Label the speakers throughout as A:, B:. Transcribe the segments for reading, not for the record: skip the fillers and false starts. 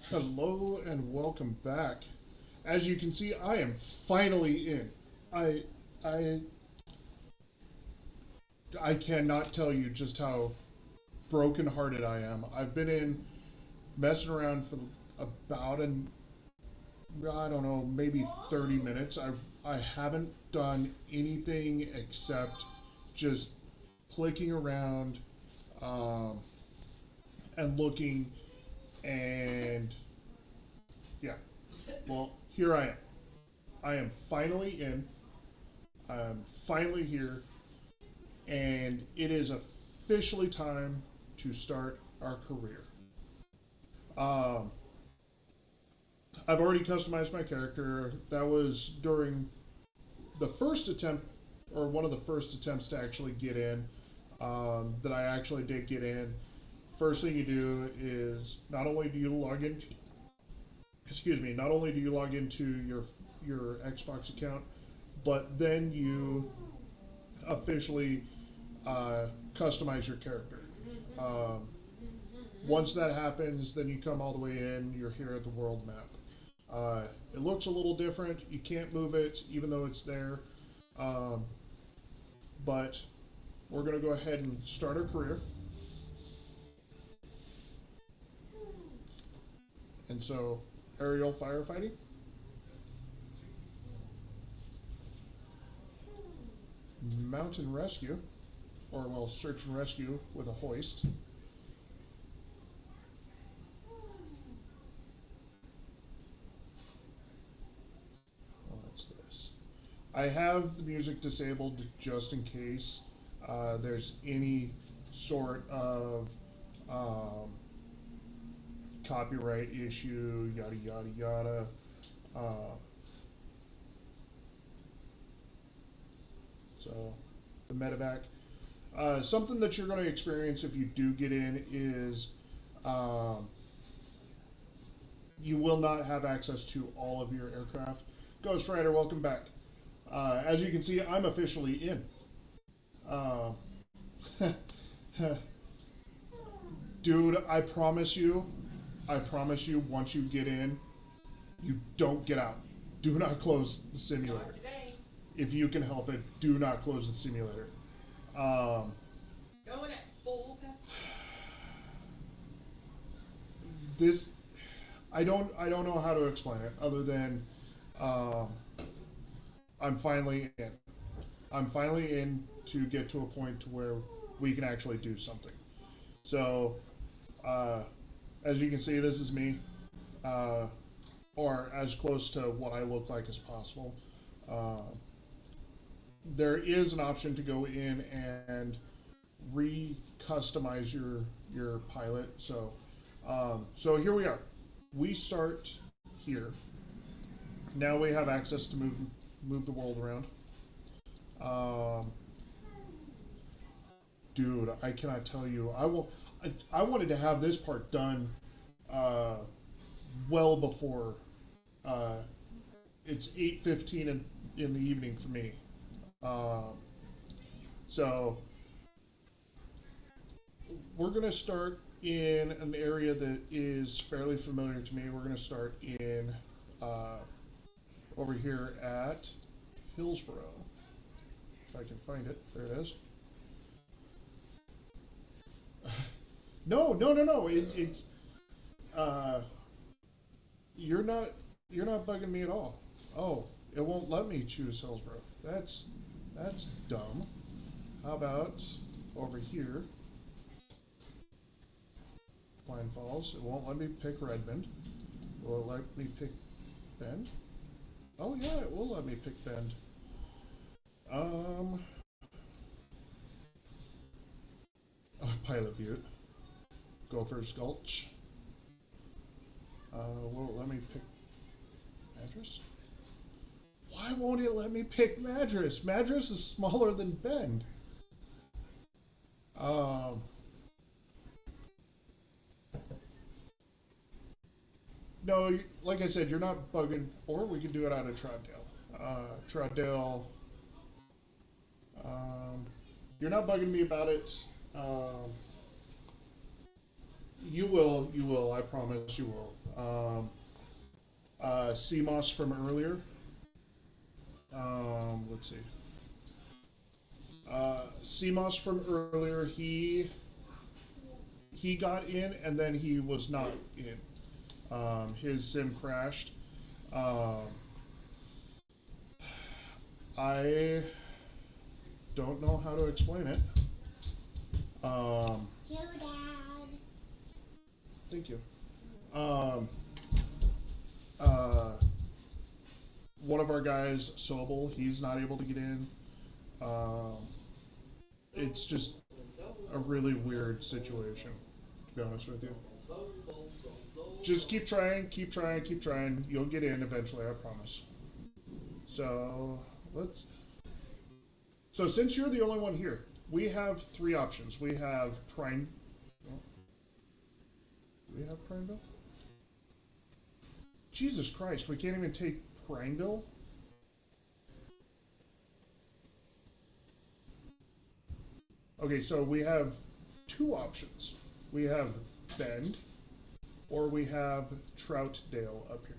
A: Hello and welcome back. As you can see, I am finally in. I I I cannot tell you just how brokenhearted I am. I've been in messing around for about an I don't know, maybe 30 minutes. I haven't done anything except just clicking around um, and looking and yeah. Well, here I am. I am finally in. I'm finally here, and it is officially time to start our career. Um, I've already customized my character. That was during the first attempt, or one of the first attempts to actually get in. That I actually did get in. First thing you do is not only do you log in, not only do you log into your Xbox account, but then you officially customize your character. Um, Once that happens, then you come all the way in. You're here at the world map. It looks a little different. You can't move it, even though it's there. Um, but we're going to go ahead and start our career. And so, aerial firefighting. Mountain rescue, or well, search and rescue with a hoist. What's this? I have the music disabled just in case there's any sort of um, copyright issue, yada yada yada. Uh, so the medevac. Something that you're going to experience if you do get in is um, you will not have access to all of your aircraft. Ghost Rider, welcome back. As you can see, I'm officially in. Uh, Dude, I promise you, once you get in, you don't get out. Do not close the simulator. If you can help it, do not close the simulator. Um,
B: Going at full
A: this, I don't know how to explain it other than, um, I'm finally in. I'm finally in to get to a point to where we can actually do something. So, uh, as you can see, this is me, uh, or as close to what I look like as possible. Uh, there is an option to go in and re-customize your pilot. So here we are. We start here. Now we have access to move the world around. Um, Dude, I cannot tell you. I wanted to have this part done uh, well before uh, it's 8:15 in the evening for me. Um, so we're gonna start in an area that is fairly familiar to me. We're gonna start in uh, over here at Hillsboro. If I can find it, there it is. No, no, no, no. It's uh, you're not you're not bugging me at all. Oh, it won't let me choose Hillsboro. That's dumb. How about over here, Pine Falls? It won't let me pick Redmond. Will it let me pick Bend? Oh yeah, it will let me pick Bend. Um, Pilot Butte, Gophers Gulch. Will it let me pick Madras? Why won't it let me pick Madras? Madras is smaller than Bend. Um, no, like I said, you're not bugging, or we can do it out of Troutdale. Troutdale, um, you're not bugging me about it. Um, you will, I promise you will. CMOS from earlier. Let's see. CMOS from earlier, he got in and then he was not in. His sim crashed. I don't know how to explain it.
C: Dad.
A: Thank you. One of our guys, Sobel, he's not able to get in. It's just a really weird situation, to be honest with you. Just keep trying, keep trying, keep trying. You'll get in eventually, I promise. So, So since you're the only one here, we have three options. We have Prime... Do we have Prineville? Jesus Christ, we can't even take Prineville? Okay, so we have two options. We have Bend, or we have Troutdale up here.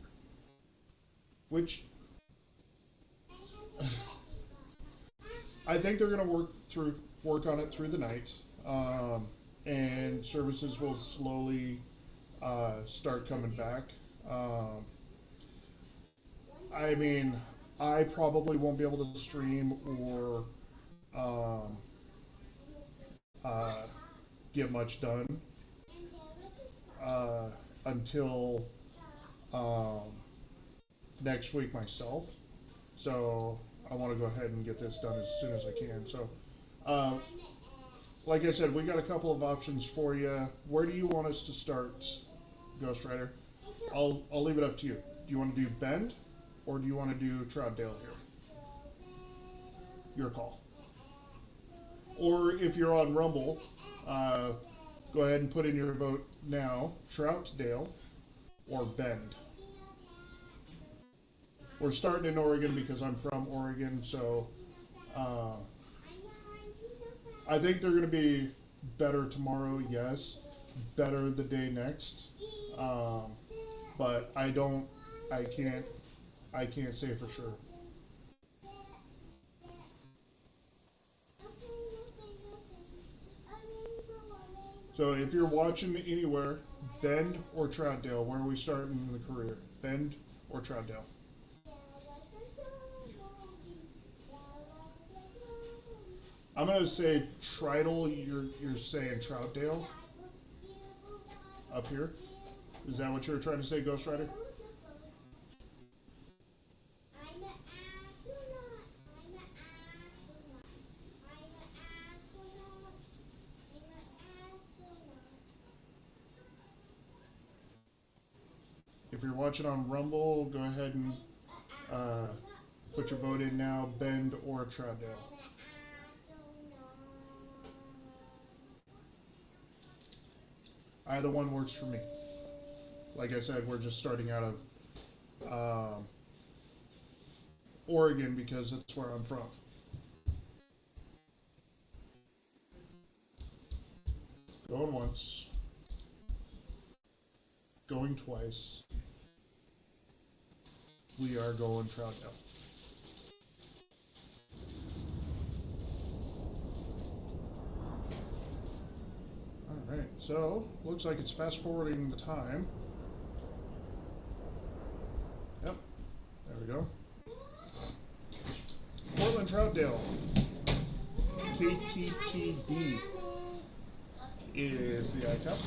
A: Which... I think they're going to work on it through the night, and services will slowly start coming back. I mean, I probably won't be able to stream or get much done until next week myself. So I want to go ahead and get this done as soon as I can. So, like I said, we got a couple of options for you. Where do you want us to start, Ghost Rider? I'll leave it up to you. Do you want to do Bend, or do you want to do Troutdale here? Your call. Or if you're on Rumble, go ahead and put in your vote now. Troutdale or Bend. We're starting in Oregon because I'm from Oregon, so I think they're going to be better tomorrow, yes. Better the day next. But I can't say for sure. So if you're watching anywhere, Bend or Troutdale, where are we starting in the career? Bend or Troutdale? I'm gonna say Tridal. You're saying Troutdale up here. Is that what you were trying to say, Ghost Rider? If you're watching on Rumble, go ahead and put your vote in now, Bend or Troutdale. Either one works for me. Like I said, we're just starting out of Oregon because that's where I'm from. Going once. Going twice. We are going Troutdale. Alright, so looks like it's fast forwarding the time. Yep, there we go. Portland Troutdale. KTTD is the icon.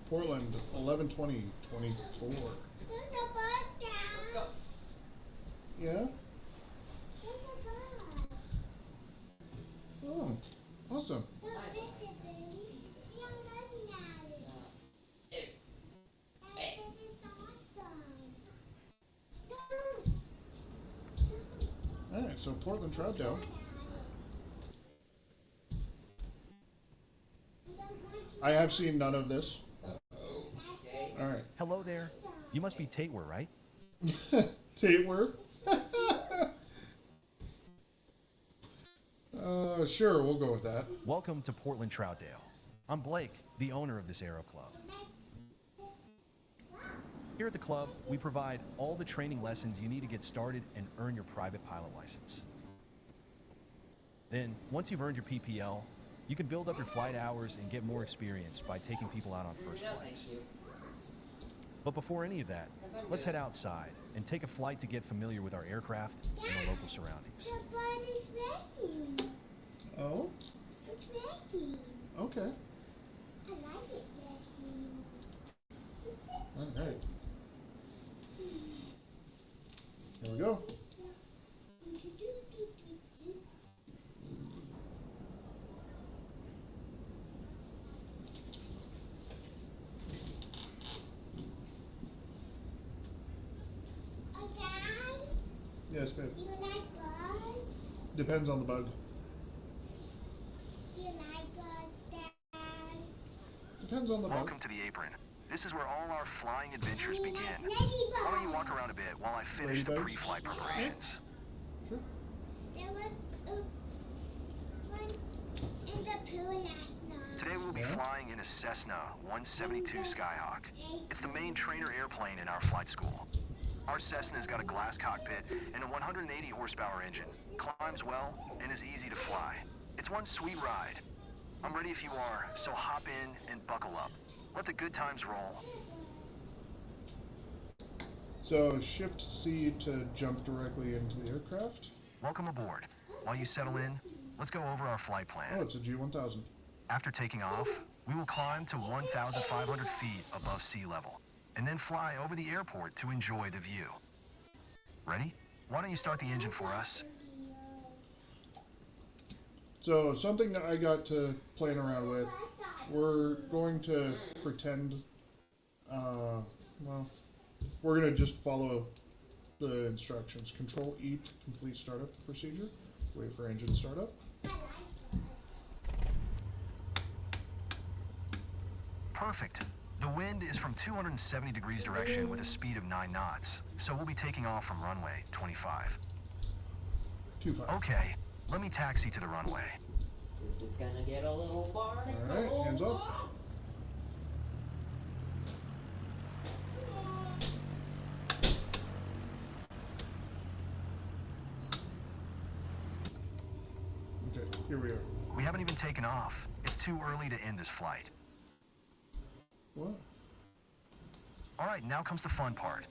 A: Portland 11/20/24.
B: Let's go.
A: Yeah? Oh, awesome. Alright, so Portland Troutdale. I have seen none of this. Alright.
D: Hello there. You must be Tatewar, right?
A: Tatewar? Sure, we'll go with that.
D: Welcome to Portland Troutdale. I'm Blake, the owner of this Aero Club. Here at the club, we provide all the training lessons you need to get started and earn your private pilot license. Then, once you've earned your PPL, you can build up your flight hours and get more experience by taking people out on first
B: No,
D: flights.
B: thank you.
D: But before any of that,
B: 'Cause I'm
D: let's
B: good.
D: head outside and take a flight to get familiar with our aircraft and the local surroundings.
C: The bird is messy.
A: Oh,
C: It's messy.
A: okay.
C: I like it messy.
A: All right. Here we go.
C: Oh, Dad,
A: Yes, babe.
C: do you like birds?
A: Depends on the bug.
C: Do you like birds, Dad?
A: Depends on the bug.
D: Welcome to the apron. This is where all our flying adventures
C: Do you
D: begin.
C: like ladybugs?
D: Why don't you walk around a bit while I finish the
A: Ladybugs?
D: pre-flight preparations?
A: Sure.
C: There was one in the pool last night.
D: Today we'll be
A: Yeah.
D: flying in a Cessna 172 Skyhawk. It's the main trainer airplane in our flight school. Our Cessna's got a glass cockpit and a 180 horsepower engine, climbs well, and is easy to fly. It's one sweet ride. I'm ready if you are, so hop in and buckle up. Let the good times roll.
A: So Shift C to jump directly into the aircraft.
D: Welcome aboard. While you settle in, let's go over our flight
A: Oh,
D: plan.
A: it's a G1000.
D: After taking off, we will climb to 1,500 feet above sea level, and then fly over the airport to enjoy the view. Ready? Why don't you start the engine for us?
A: So something that I got to playing around with. We're going to pretend. Well, we're gonna just follow the instructions. Control E to complete startup procedure. Wait for engine startup.
C: I like birds.
D: Perfect. The wind is from 270 degrees direction with a speed of 9 knots, so we'll be taking off from runway 25.
A: 2-5.
D: Okay, let me taxi to the runway.
B: This is gonna get a little barnacle.
A: All right, hands off. Okay, here we are.
D: We haven't even taken off. It's too early to end this flight.
A: What?
D: All right, now comes the fun part.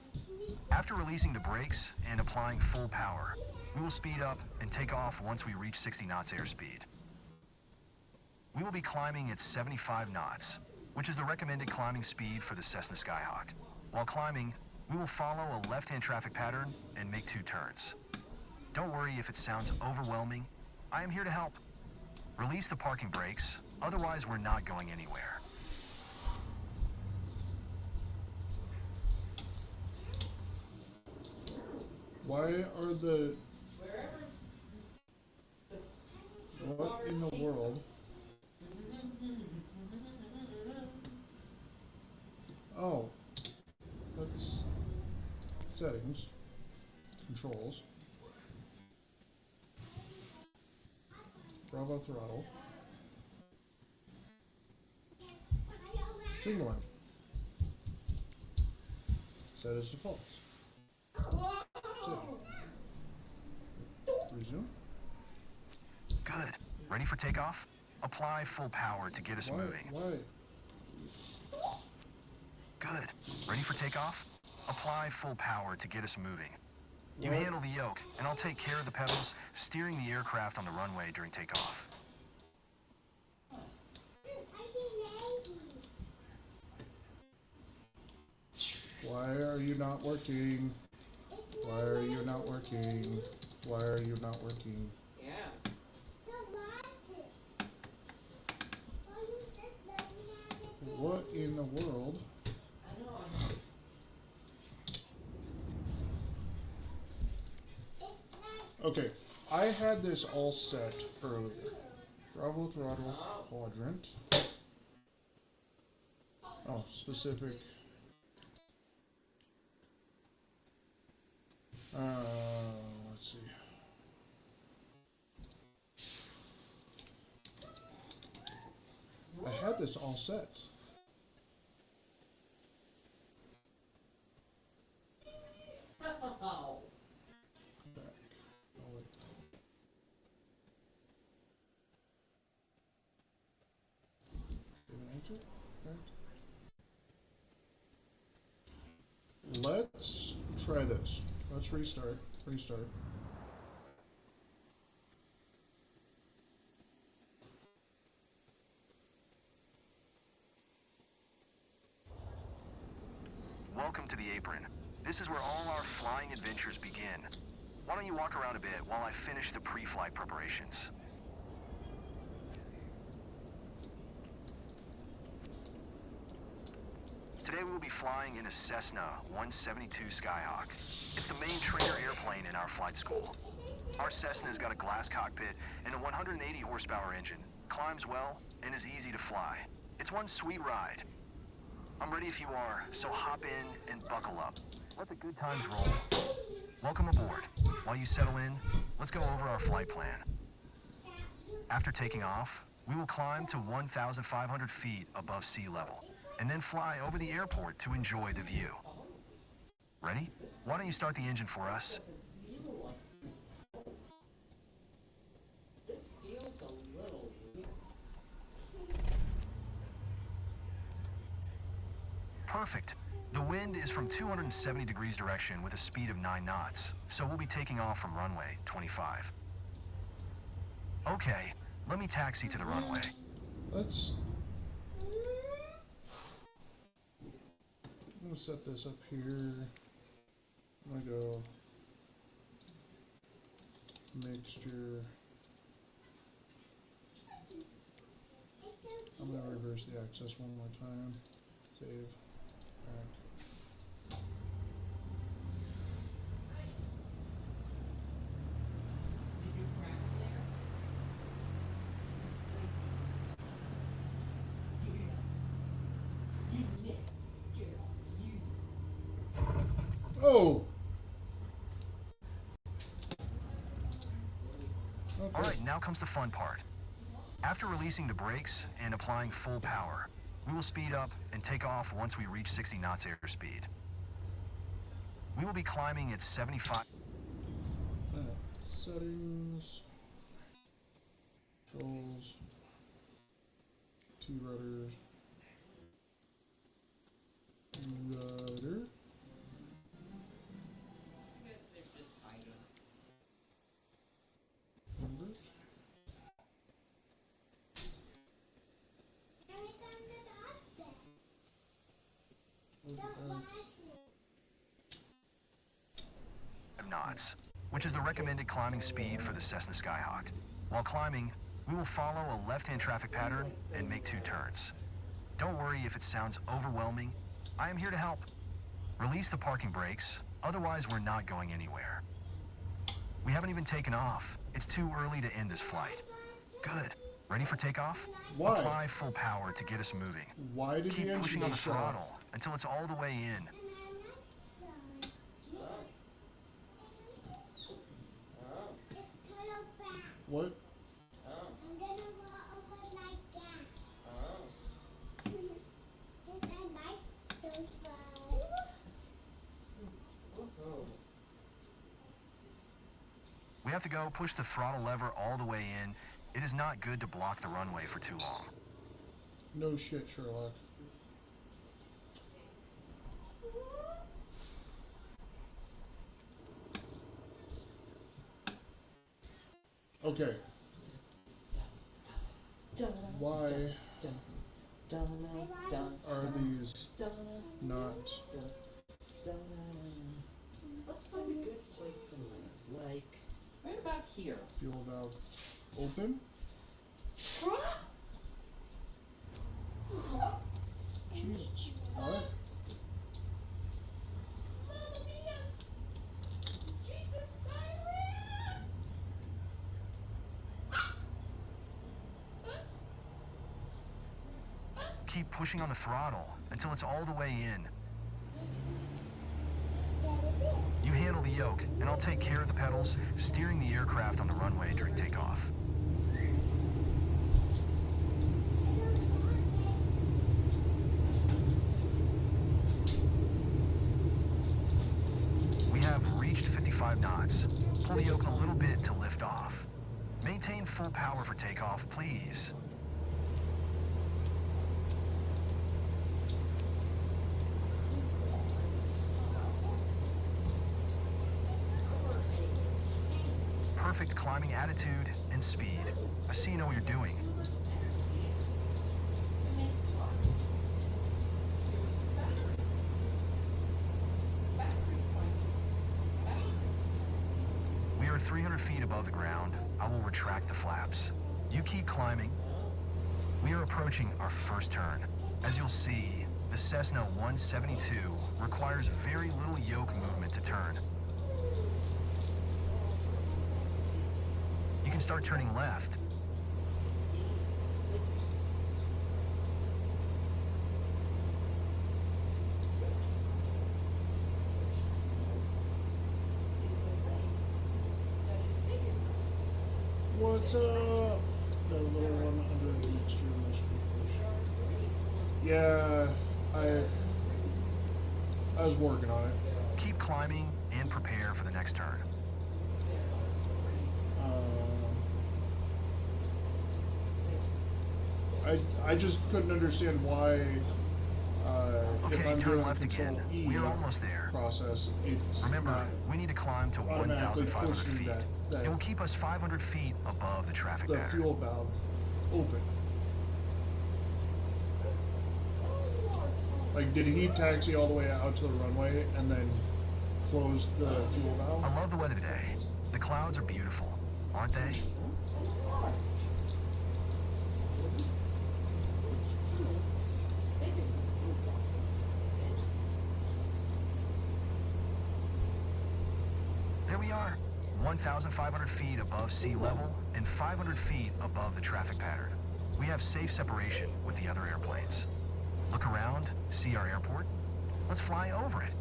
D: After releasing the brakes and applying full power, we will speed up and take off once we reach 60 knots airspeed. We will be climbing at 75 knots, which is the recommended climbing speed for the Cessna Skyhawk. While climbing, we will follow a left-hand traffic pattern and make 2 turns. Don't worry if it sounds overwhelming. I am here to help. Release the parking brakes, otherwise we're not going anywhere.
A: Why are the...
B: Wherever.
A: What in the world? Oh. That's... Settings. Controls. Bravo throttle. Signaling. Set as default. Save. Resume.
D: Good. Ready for takeoff? Apply full power to get us
A: Why?
D: moving.
A: Why?
D: Good. Ready for takeoff? Apply full power to get us moving. You
A: What?
D: handle the yoke, and I'll take care of the pedals, steering the aircraft on the runway during takeoff.
C: I see lady.
A: Why are you not working? Why are you not working? Why are you not working?
B: Yeah.
A: What in the world?
B: I know.
A: Okay, I had this all set earlier. Bravo throttle quadrant. Oh, specific. Let's see. I had this all set. Connected? Okay. Let's try this. Let's restart. Restart.
D: Welcome to the apron. This is where all our flying adventures begin. Why don't you walk around a bit while I finish the pre-flight preparations? Today we will be flying in a Cessna 172 Skyhawk. It's the main trainer airplane in our flight school. Our Cessna's got a glass cockpit and a 180 horsepower engine, climbs well, and is easy to fly. It's one sweet ride. I'm ready if you are, so hop in and buckle up. Let the good times roll. Welcome aboard. While you settle in, let's go over our flight plan. After taking off, we will climb to 1,500 feet above sea level, and then fly over the airport to enjoy the view. Ready? Why don't you start the engine for us?
B: This feels a little weird.
D: Perfect. The wind is from 270 degrees direction with a speed of 9 knots, so we'll be taking off from runway 25. Okay, let me taxi to the runway.
A: Let's... I'm gonna set this up here. I'm gonna go... Mixture... I'm gonna reverse the axis one more time. Save. Back. Oh! Okay.
D: Alright, now comes the fun part. After releasing the brakes and applying full power, we will speed up and take off once we reach 60 knots airspeed. We will be climbing at 75...
A: Settings... Controls... T-rudder... Rudder...
B: I guess they're just hiding.
A: Rudder.
D: knots, which is the recommended climbing speed for the Cessna Skyhawk. While climbing, we will follow a left-hand traffic pattern and make 2 turns. Don't worry if it sounds overwhelming. I am here to help. Release the parking brakes, otherwise we're not going anywhere. We haven't even taken off. It's too early to end this flight. Good. Ready for takeoff?
A: Why?
D: Apply full power to get us moving.
A: Why did the
D: Keep
A: engine
D: pushing on the
A: just shut off?
D: throttle until it's all the way in.
A: What?
C: I'm gonna walk over like that. Since I like those fun.
D: We have to go push the throttle lever all the way in. It is not good to block the runway for too long.
A: No shit, Sherlock. Okay. Why are these not
B: What's a good place to live? Like, right about here.
A: fuel valve open? Jesus. What?
D: Keep pushing on the throttle until it's all the way in. You handle the yoke, and I'll take care of the pedals, steering the aircraft on the runway during takeoff. We have reached 55 knots. Pull the yoke a little bit to lift off. Maintain full power for takeoff, please. perfect climbing attitude and speed. I see you know what you're doing. We are 300 feet above the ground. I will retract the flaps. You keep climbing. We are approaching our first turn. As you'll see, the Cessna 172 requires very little yoke movement to turn. You can start turning left.
A: What's up? The little one under the extreme push. Yeah, I was working on it.
D: Keep climbing and prepare for the next turn.
A: I just couldn't understand why if
D: Okay,
A: I'm
D: turn
A: doing
D: left
A: Control
D: again.
A: E
D: We're almost there.
A: process, it's
D: Remember,
A: not
D: we need to climb to
A: automatically
D: 1,500
A: pushing
D: feet.
A: that
D: It will keep us 500 feet above the traffic
A: the
D: pattern.
A: fuel valve open. Like, did he taxi all the way out to the runway and then close the fuel valve?
D: I love the weather today. The clouds are beautiful, aren't they? There we are, 1,500 feet above sea level and 500 feet above the traffic pattern. We have safe separation with the other airplanes. Look around, see our airport. Let's fly over it.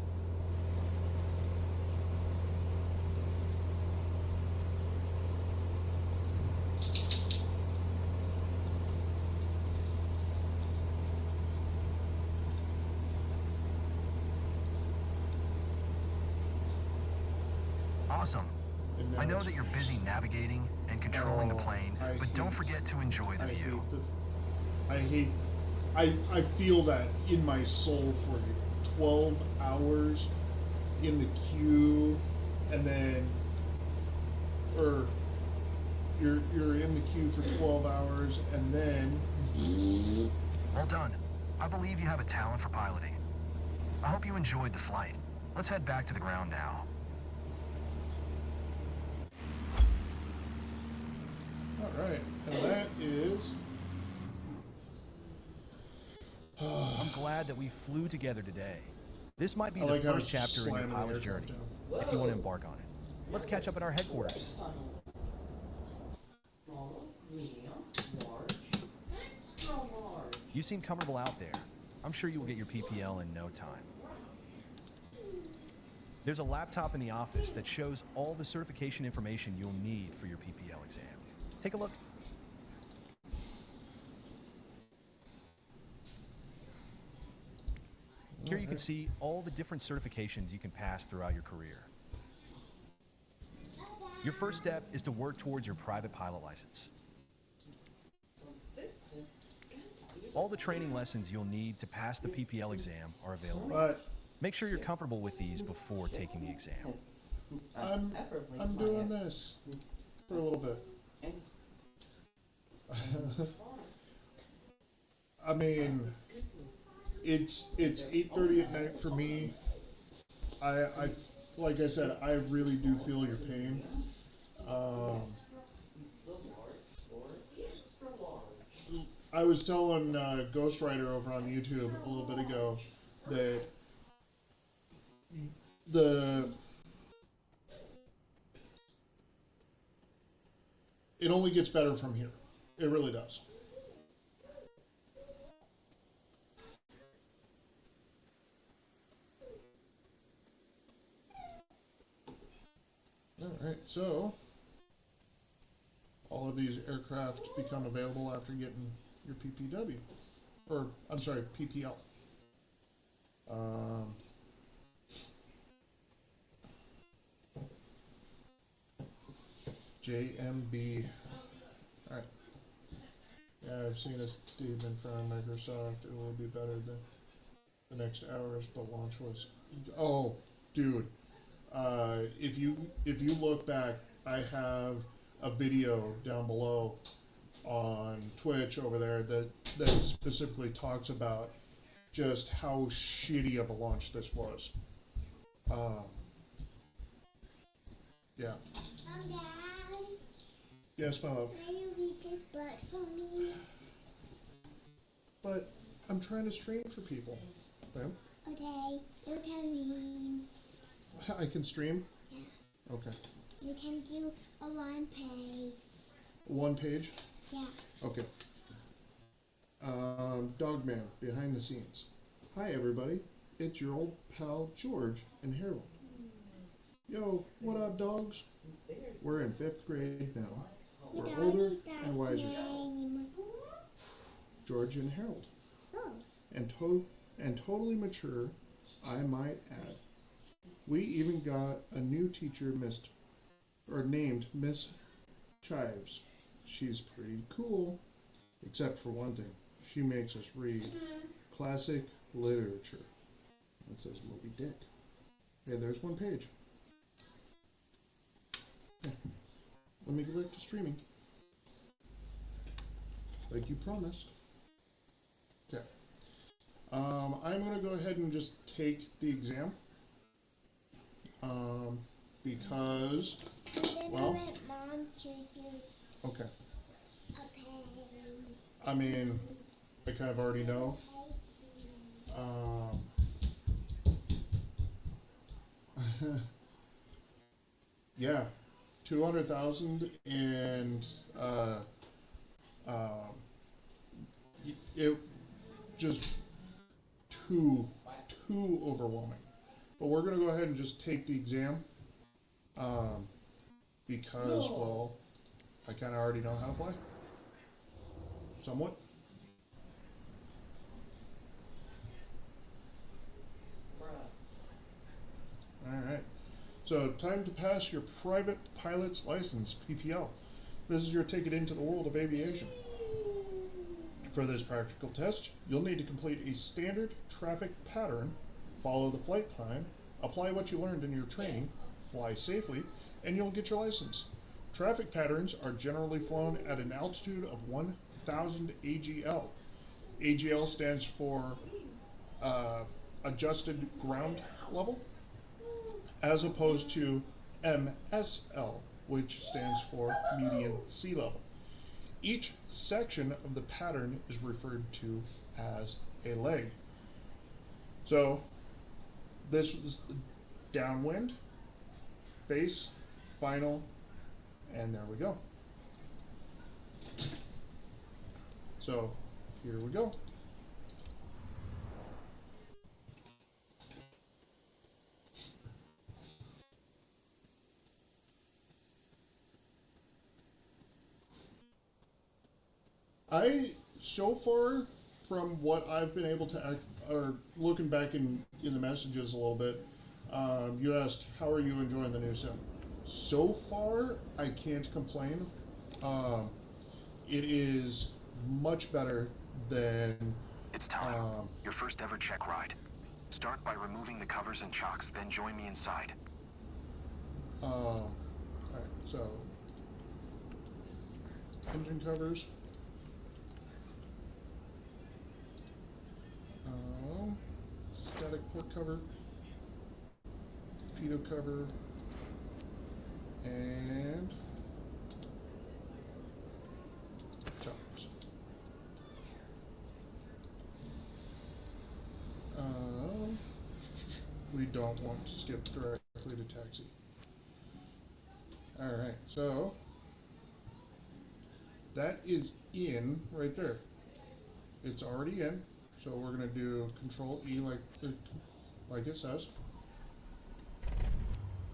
D: Awesome.
A: And now
D: I know
A: it's-
D: that you're busy navigating and controlling the plane,
A: I
D: but don't
A: hate-
D: forget to enjoy the view.
A: I feel that in my soul for you. 12 hours in the queue, and then, or you're in the queue for 12 hours, and then,
D: Well done. I believe you have a talent for piloting. I hope you enjoyed the flight. Let's head back to the ground now.
A: all right, and that is.
E: I'm glad that we flew together today. This might be
A: I
E: the
A: like how
E: first
A: it's
E: chapter in your
A: slamming the
E: pilot's
A: aircraft
E: journey,
A: down.
E: if you want to embark on it. Let's catch up at our headquarters.
B: Small, medium, large, extra large.
E: You seem comfortable out there. I'm sure you will get your PPL in no time. There's a laptop in the office that shows all the certification information you'll need for your PPL exam. Take a look. Here you can see all the different certifications you can pass throughout your career. Your first step is to work towards your private pilot license. All the training lessons you'll need to pass the PPL exam are available.
A: But
E: Make sure you're comfortable with these before taking the exam.
A: I'm doing this for a little bit. I mean, it's 8:30 at night for me. I like I said, I really do feel your pain. I was telling Ghost Rider over on YouTube a little bit ago that it only gets better from here. It really does. Alright, so all of these aircraft become available after getting your PPW. Or, I'm sorry, PPL. JMB. Alright. Yeah, I've seen a statement from Microsoft. It will be better than the next hours, but launch was. Oh, dude. If you look back I have a video down below on Twitch over there that specifically talks about just how shitty of a launch this was. Yeah.
C: Dad,
A: Yes, my love.
C: can you read this book for me?
A: But I'm trying to stream for people. Ma'am?
C: Okay, you can read.
A: I can stream?
C: Yeah.
A: Okay.
C: You can do a one page.
A: One page?
C: Yeah.
A: Okay. Dogman, behind the scenes. Hi, everybody. It's your old pal George and Harold. Yo, what up, dogs? We're in 5th grade now. We're
C: Your
A: older
C: doggy's
A: and wiser.
C: name.
A: George and Harold.
C: Oh.
A: And totally mature, I might add. We even got a new teacher named Miss Chives. She's pretty cool, except for one thing. She makes us read classic literature. It says Moby Dick. Hey, there's one page. Okay. Let me go back to streaming. Like you promised. Okay. I'm going to go ahead and just take the exam. Because,
C: I'm gonna
A: well,
C: let Mom to do
A: okay.
C: a page.
A: I mean, I kind of already know. Yeah, 200,000 and it just too overwhelming. But we're gonna go ahead and just take the exam because, well, I kind of already know how to play, somewhat. Alright, so time to pass your private pilot's license, PPL. This is your ticket into the world of aviation. For this practical test, you'll need to complete a standard traffic pattern, follow the flight time, apply what you learned in your training, fly safely, and you'll get your license. Traffic patterns are generally flown at an altitude of 1,000 AGL. AGL stands for adjusted ground level, as opposed to MSL, which stands for median sea level. Each section of the pattern is referred to as a leg. So this is the downwind, base, final, and there we go. So here we go. So far, from what I've been able to or looking back in the messages a little bit, you asked, how are you enjoying the new sim? So far, I can't complain. It is much better than...
D: It's time. Your first ever check ride. Start by removing the covers and chocks, then join me inside.
A: Alright, so... engine covers. Static port cover, torpedo cover, and choppers. We don't want to skip directly to taxi. Alright, so that is in right there. It's already in. So we're going to do Control E like it says.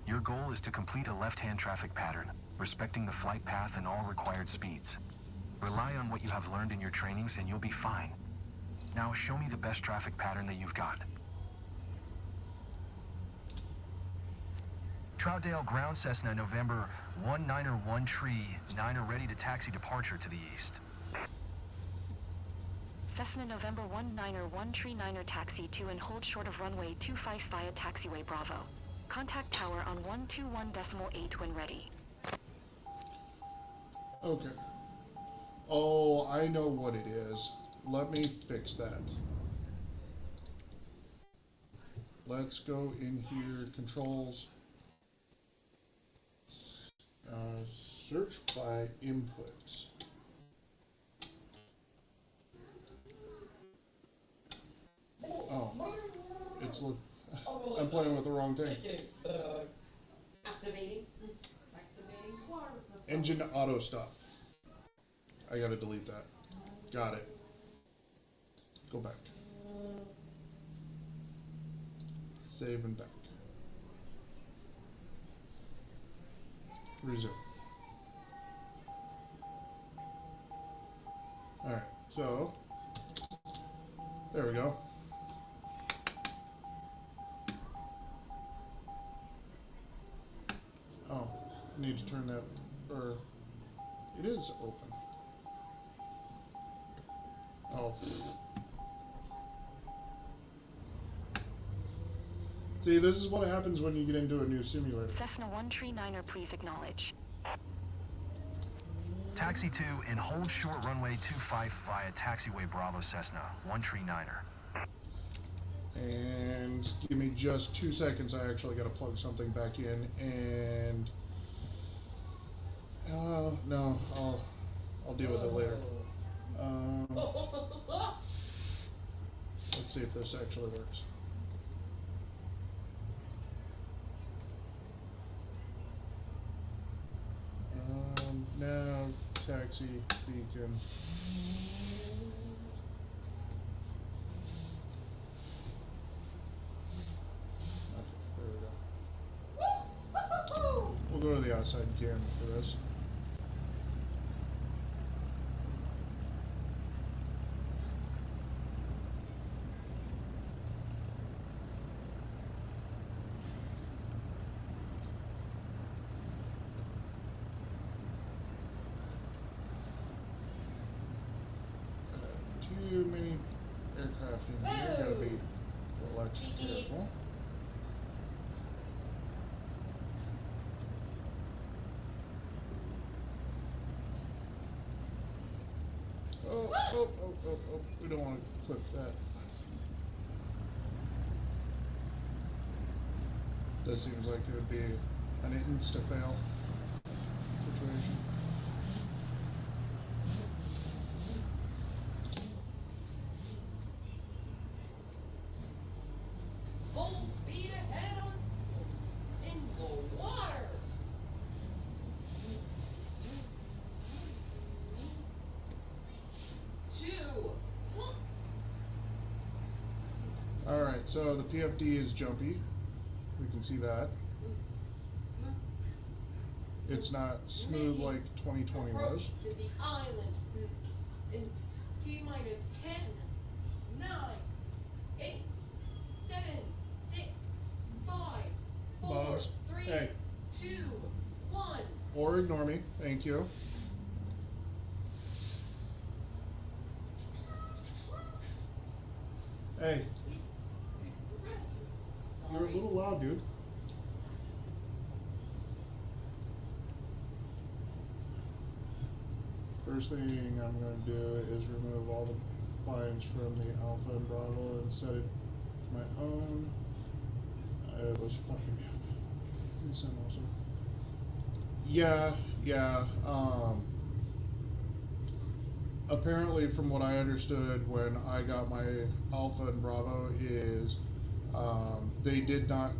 D: Your goal is to complete a left-hand traffic pattern, respecting the flight path and all required speeds. Rely on what you have learned in your trainings and you'll be fine. Now show me the best traffic pattern that you've got. Troutdale Ground Cessna November 191 Tree, 9 ready to taxi departure to the east.
F: Cessna November 191 Tree 9 taxi to and hold short of runway 25 via taxiway Bravo. Contact tower on 121.8 when ready.
A: Okay. Oh, I know what it is. Let me fix that. Let's go in here, controls. Search by inputs. Oh, it's look. I'm playing with the wrong thing.
B: Activating.
A: Engine auto stop. I gotta delete that. Got it. Go back. Save and back. Resume. Alright, so there we go. Oh, need to turn that, or it is open. Oh. See, this is what happens when you get into a new simulator.
F: Cessna 139er, please acknowledge.
D: Taxi 2 and hold short runway 25 via taxiway Bravo Cessna 139er.
A: And give me just 2 seconds. I actually got to plug something back in. And no, I'll deal with it later. Let's see if this actually works. Nav, taxi, beacon. Okay, there we go. We'll go to the outside cam for this. Too many aircraft in here. Gotta be careful. Oh. We don't want to clip that. That seems like it would be an insta-fail situation.
B: Full speed ahead in the water.
A: Alright, so the PFD is jumpy. We can see that. It's not smooth like 2020 was.
B: To the island in T-minus 10, 9, 8, 7, 6, 5, 4,
A: Bobs.
B: 3,
A: Hey.
B: 2, 1.
A: Or ignore me. Thank you. Hey, you're a little loud, dude. First thing I'm going to do is remove all the lines from the Alpha and Bravo and set it to my own. It was fucking insane also. Yeah. Apparently, from what I understood when I got my Alpha and Bravo, is they did not.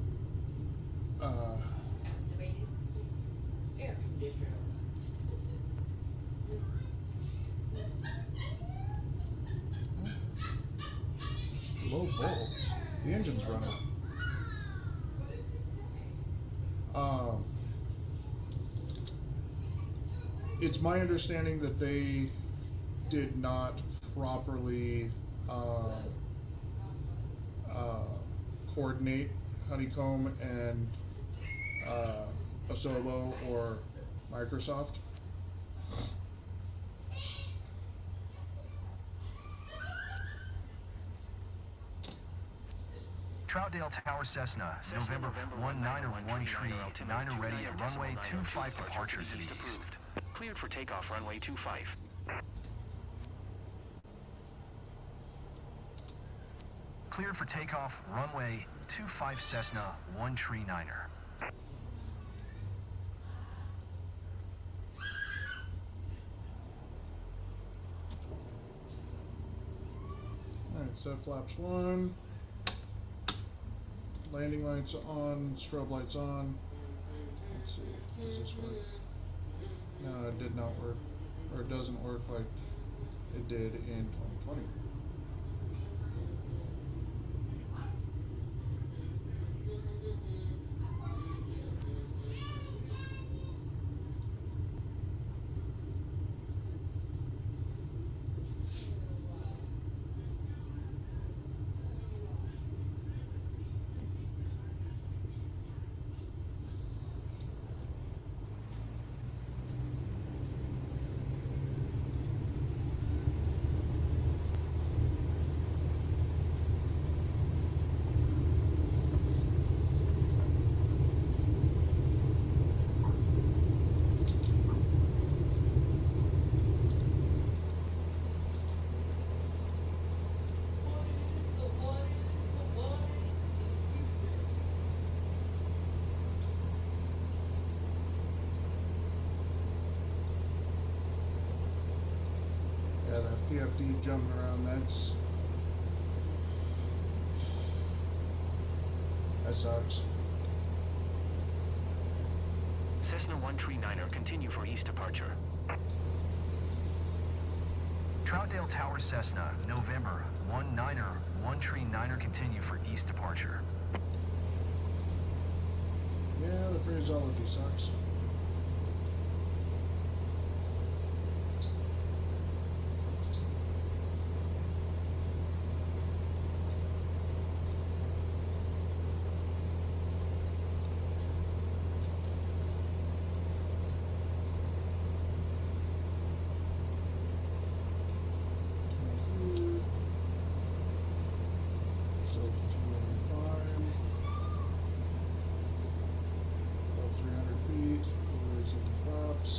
B: Activated air conditioner.
A: Low volts. The engine's running. It's my understanding that they did not properly coordinate Honeycomb and Asobo or Microsoft.
D: Troutdale Tower Cessna, November 1901 tree, 9er ready at runway 25 departure to the east. Cleared for takeoff runway 25. Cleared for takeoff runway 25 Cessna 139er.
A: Alright, set flaps 1. Landing lights on, strobe lights on. Let's see, does this work? No, it did not work. Or it doesn't work like it did in 2020. Yeah, that PFD jumping around, that sucks.
D: Cessna 139er, continue for east departure. Troutdale Tower Cessna, November 19er, 139er, continue for east departure.
A: Yeah, the phraseology sucks. Still continuing to climb. About 300 feet. Raising the flaps.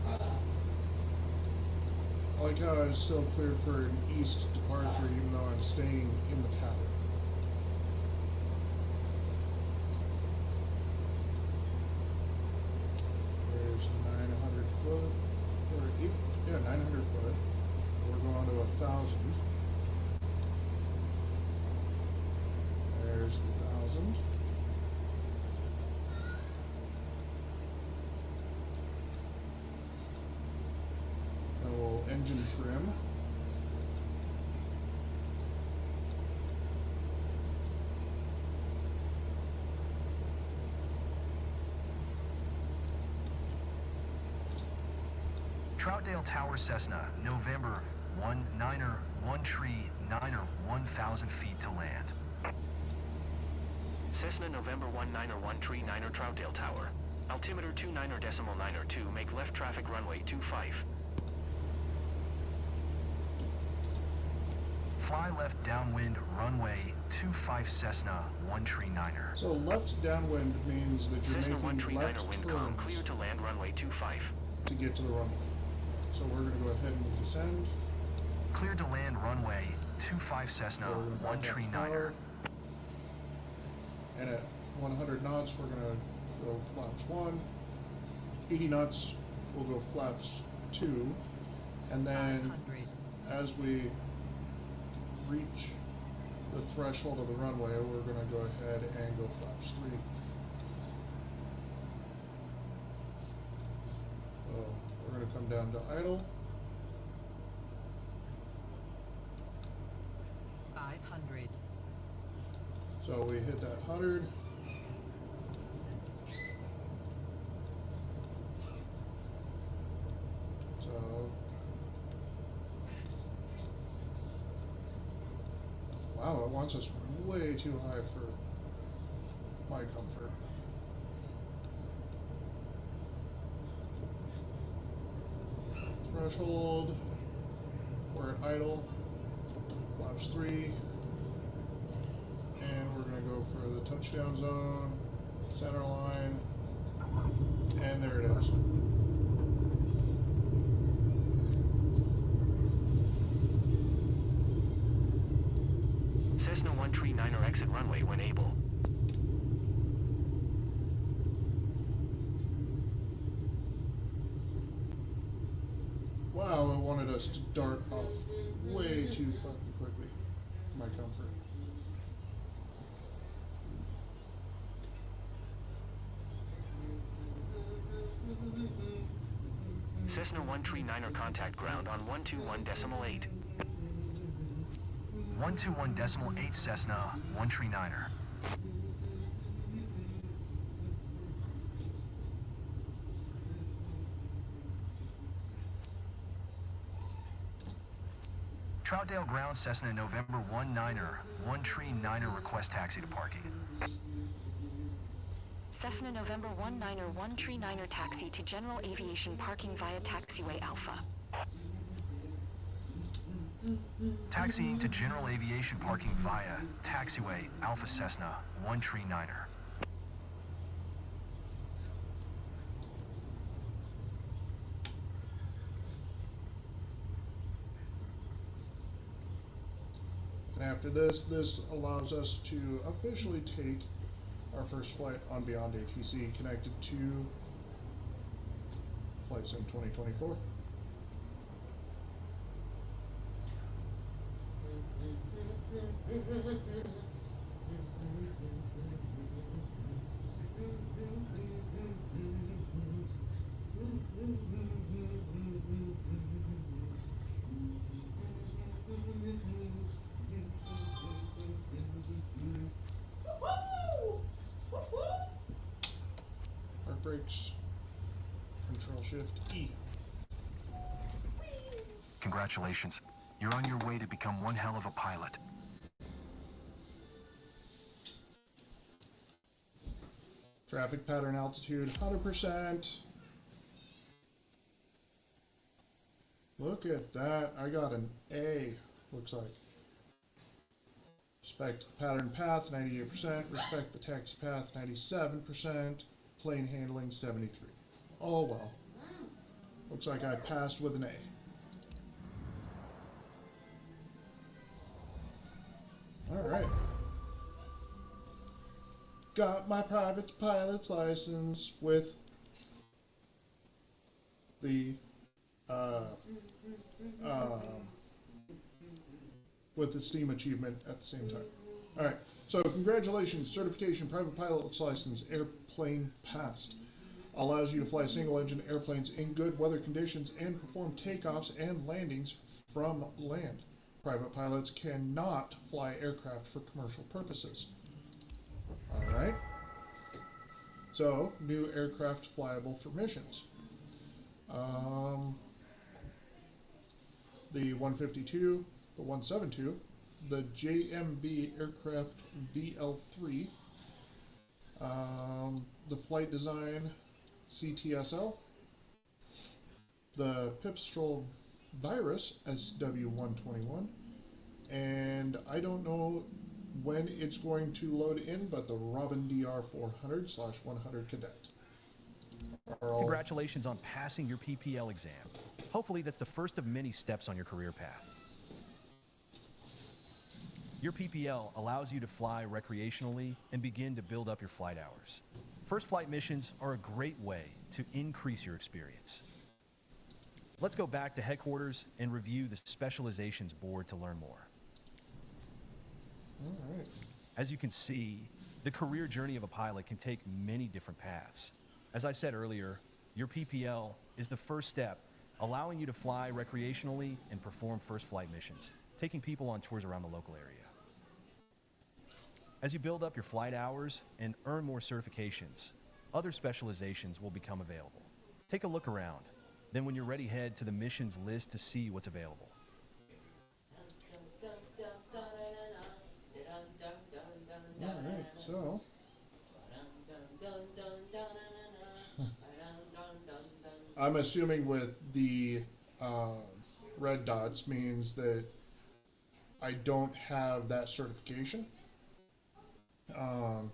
A: I like how I was still cleared for an east departure even though I'm staying in the cabin. There's 900 foot, or 900 foot. We're going to 1,000. There's the 1,000. Then we'll engine trim.
D: Troutdale Tower Cessna, November 19er, 139er, 1,000 feet to land. Cessna November 19er, 139er, Troutdale Tower. Altimeter 29er.92, make left traffic runway 25. Fly left downwind runway 25 Cessna 139er.
A: So left downwind means that you're
D: Cessna
A: making
D: 139er
A: left
D: wind calm,
A: turns
D: clear to land runway 25.
A: to get to the runway. So we're going to go ahead and descend.
D: Clear to land runway 25 Cessna
A: We're gonna back up
D: 139er.
A: power. And at 100 knots, we're going to go flaps 1. 80 knots, we'll go flaps 2. And then
B: 500.
A: as we reach the threshold of the runway, we're going to go ahead and go flaps 3. So we're going to come down to idle.
B: 500.
A: So we hit that 100. So, wow, it wants us way too high for my comfort. Threshold, we're at idle, flaps 3, and we're going to go for the touchdown zone, Center line. And there it is.
D: Cessna 139er exit runway when able.
A: Wow, it wanted us to dart off way too fucking quickly for my comfort.
D: Cessna 139er contact ground on 121.8. 121.8 Cessna 139er. Troutdale ground Cessna November 19er 139er request taxi to parking.
F: Cessna November 19er 139er taxi to General Aviation parking via taxiway Alpha.
D: Taxiing to General Aviation parking via taxiway Alpha Cessna 139er.
A: And after this, this allows us to officially take our first flight on Beyond ATC connected to Flight Sim 2024. Our brakes, Control Shift E.
D: Congratulations. You're on your way to become one hell of a pilot.
A: Traffic pattern altitude 100%. Look at that. I got an A, looks like. Respect the pattern path 98%. Respect the taxi path 97%. Plane handling 73. Oh well. Looks like I passed with an A. Alright. Got my private pilot's license with the STEAM achievement at the same time. Alright, so congratulations, certification, private pilot's license, airplane passed. Allows you to fly single-engine airplanes in good weather conditions and perform takeoffs and landings from land. Private pilots cannot fly aircraft for commercial purposes. Alright. So, new aircraft flyable for missions. The 152, the 172, the JMB aircraft VL3, the flight design CTSL, the Pipistrel Virus SW121, and I don't know when it's going to load in, but the Robin DR400/100 Cadet.
E: Congratulations on passing your PPL exam. Hopefully that's the first of many steps on your career path. Your PPL allows you to fly recreationally and begin to build up your flight hours. First flight missions are a great way to increase your experience. Let's go back to headquarters and review the specializations board to learn more.
A: All right.
E: As you can see, the career journey of a pilot can take many different paths. As I said earlier, your PPL is the first step, allowing you to fly recreationally and perform first flight missions, taking people on tours around the local area. As you build up your flight hours and earn more certifications, other specializations will become available. Take a look around. Then when you're ready, head to the missions list to see what's available.
A: Alright, so I'm assuming with the red dots means that I don't have that certification.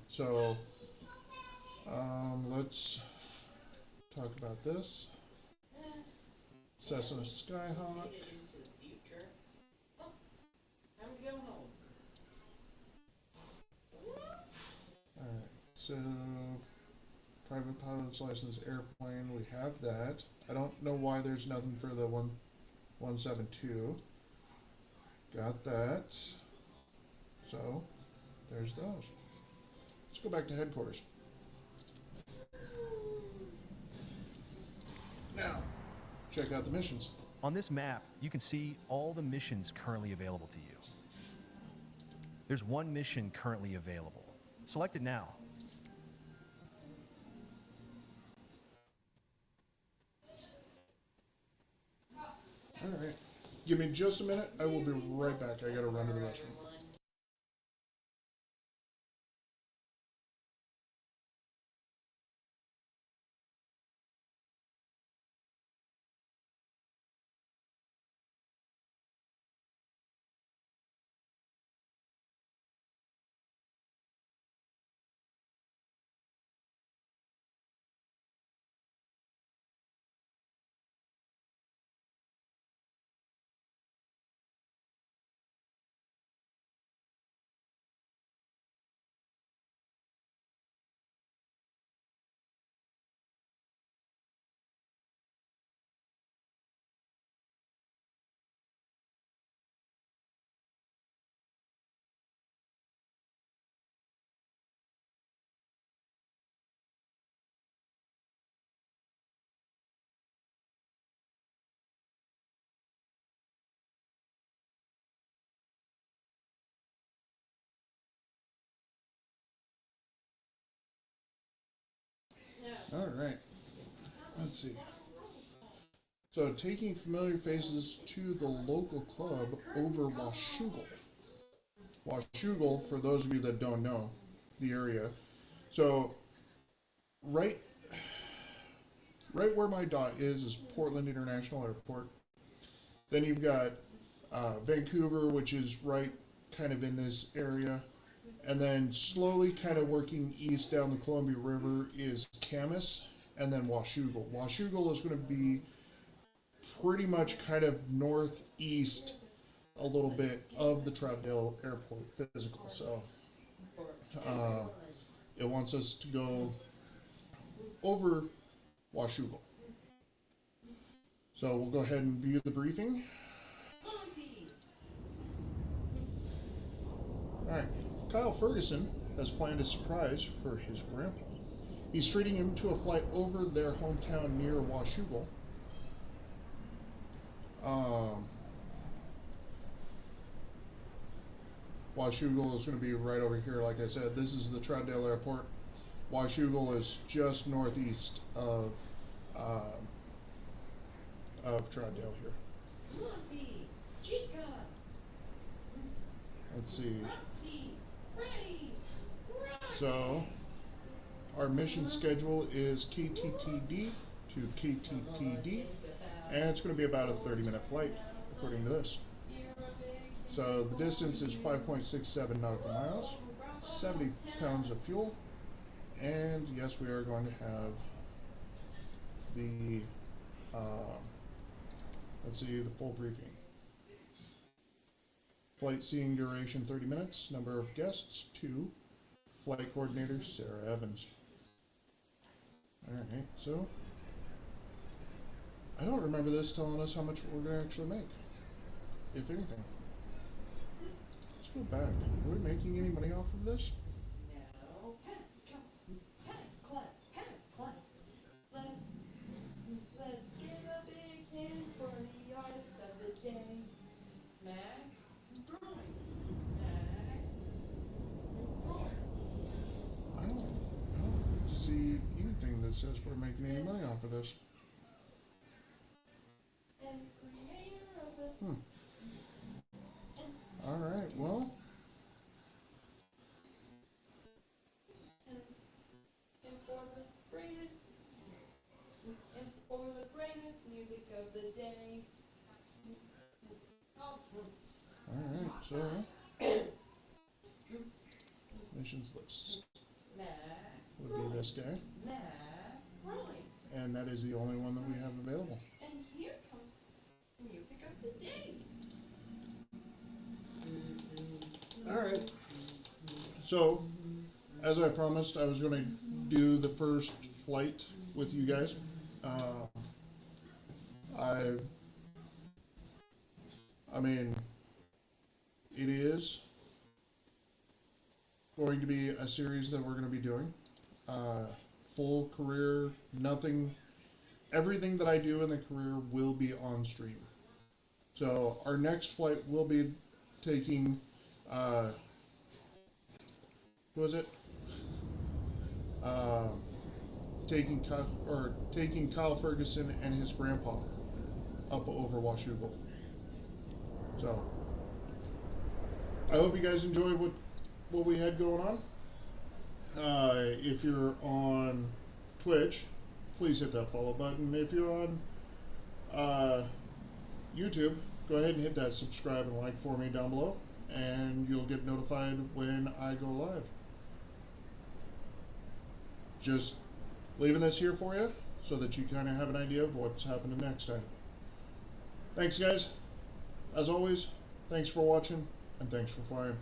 A: So Let's talk about this. Cessna Skyhawk.
B: Time to go home.
A: Alright, so private pilot's license airplane, we have that. I don't know why there's nothing for the 172. Got that. So, there's those. Let's go back to headquarters. Now, check out the missions.
E: On this map, you can see all the missions currently available to you. There's one mission currently available. Select it now.
A: Alright. Give me just a minute. I will be right back. I gotta run to the restroom. Alright. Let's see. So, taking familiar faces to the local club over Washougal. Washougal, for those of you that don't know the area. So, right where my dot is Portland International Airport. Then you've got Vancouver, which is right kind of in this area. And then slowly kind of working east down the Columbia River is Camas, and then Washougal. Washougal is going to be pretty much kind of northeast a little bit of the Troutdale Airport physical. So it wants us to go over Washougal. So we'll go ahead and view the briefing. Alright. Kyle Ferguson has planned a surprise for his grandpa. He's treating him to a flight over their hometown near Washougal. Washougal is going to be right over here, like I said. This is the Troutdale Airport. Washougal is just northeast of Troutdale here.
B: Monty, Chica,
A: Let's see.
B: Roxy, Freddy,
A: So, our mission schedule is KTTD to KTTD, and it's going to be about a 30-minute flight, according to this. So, the distance is 5.67 nautical miles, 70 pounds of fuel, and yes, we are going to have the, let's see, the full briefing. Flight seeing duration 30 minutes, number of guests 2, flight coordinator Sarah Evans. Alright, so I don't remember this telling us how much we're going to actually make, if anything. Let's go back. Are we making any money off of this?
B: No. Clap. Let's give a big hand for the artist of the day. Mac, drawing. Mac,
A: I don't see anything that says we're making any money off of this.
B: and creator of the
A: Alright, well,
B: and for the greatest music of the day.
A: alright, so missions list.
B: Mac,
A: would be this guy,
B: Mac Growing.
A: and that is the only one that we have available.
B: And here comes the music of the day.
A: Alright. So, as I promised, I was going to do the first flight with you guys. I mean, it is going to be a series that we're going to be doing. Full career, everything that I do in the career will be on stream. So our next flight will be taking, who is it? Taking Kyle Ferguson and his grandpa up over Washougal. So I hope you guys enjoyed what we had going on. If you're on Twitch, please hit that follow button. If you're on YouTube, go ahead and hit that subscribe and like for me down below, and you'll get notified when I go live. Just leaving this here for you so that you kind of have an idea of what's happening next time. Thanks, guys. As always, thanks for watching, and thanks for flying.